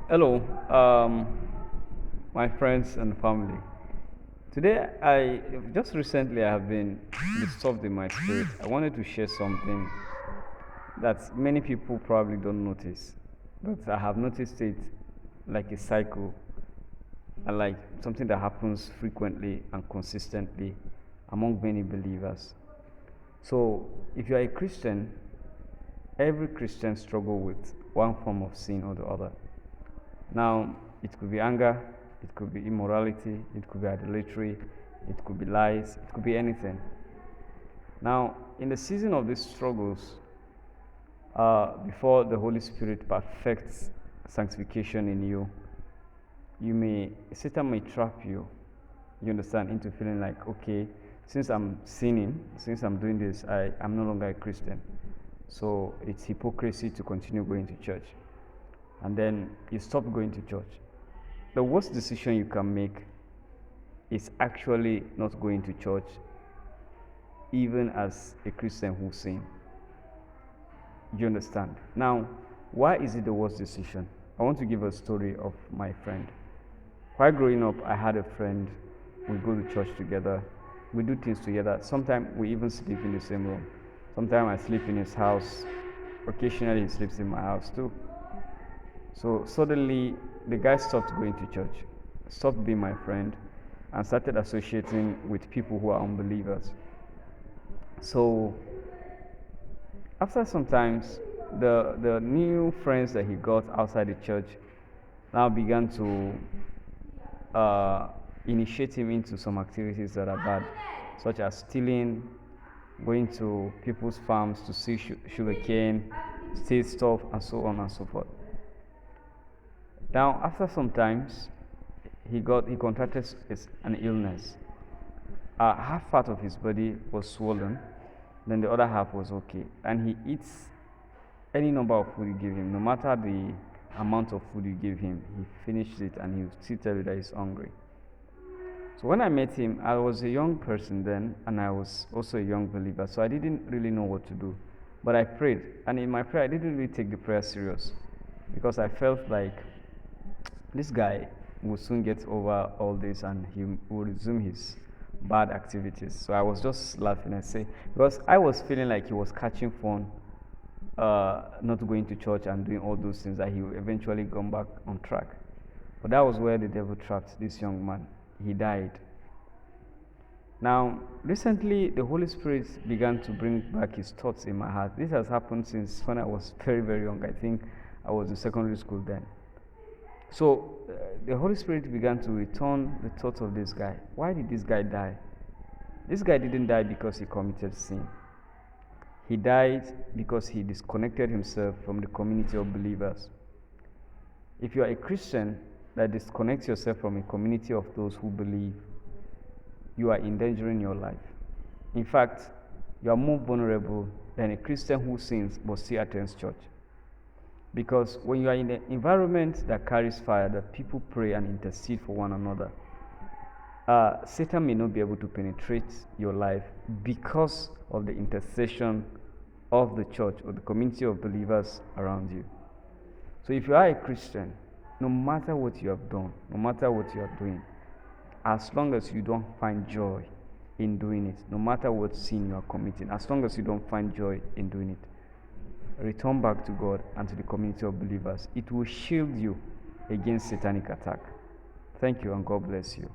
Hello, my friends and family. Today, I just recently I have been disturbed in my spirit. I wanted to share something that many people probably don't notice, but I have noticed it like a cycle and like something that happens frequently and consistently among many believers. So, if you are a Christian, every Christian struggle with one form of sin or the other. Now, it could be anger, it could be immorality, it could be idolatry, it could be lies, it could be anything. Now, in the season of these struggles, before the Holy Spirit perfects sanctification in you, Satan may trap you, you understand, into feeling like, okay, since I'm sinning, since I'm doing this, I'm no longer a Christian. So it's hypocrisy to continue going to church. And then you stop going to church. The worst decision you can make is actually not going to church, even as a Christian who sins. You understand? Now, why is it the worst decision? I want to give a story of my friend. While growing up, I had a friend. We go to church together. We do things together. Sometimes we even sleep in the same room. Sometimes I sleep in his house. Occasionally, he sleeps in my house too. So suddenly, the guy stopped going to church, stopped being my friend, and started associating with people who are unbelievers. So after some times, the new friends that he got outside the church now began to initiate him into some activities that are bad, such as stealing, going to people's farms to see sugarcane, steal stuff, and so on and so forth. Now, after some times, he contracted an illness. Half part of his body was swollen, then the other half was okay, and he eats any number of food you give him, no matter the amount of food you give him, he finishes it and he'll still tell you that he's hungry. So when I met him, I was a young person then, and I was also a young believer, so I didn't really know what to do. But I prayed, and in my prayer, I didn't really take the prayer serious because I felt like this guy will soon get over all this and he will resume his bad activities. So I was just laughing and saying, because I was feeling like he was catching fun, not going to church and doing all those things, that he will eventually come back on track. But that was where the devil trapped this young man. He died. Now, recently, the Holy Spirit began to bring back his thoughts in my heart. This has happened since when I was very, very young. I think I was in secondary school then. So, the Holy Spirit began to return the thoughts of this guy. Why did this guy die? This guy didn't die because he committed sin. He died because he disconnected himself from the community of believers. If you are a Christian that disconnects yourself from a community of those who believe, you are endangering your life. In fact, you are more vulnerable than a Christian who sins but still attends church. Because when you are in an environment that carries fire, that people pray and intercede for one another, Satan may not be able to penetrate your life because of the intercession of the church or the community of believers around you. So if you are a Christian, no matter what you have done, no matter what you are doing, as long as you don't find joy in doing it, no matter what sin you are committing, as long as you don't find joy in doing it, return back to God and to the community of believers. It will shield you against satanic attack. Thank you and God bless you.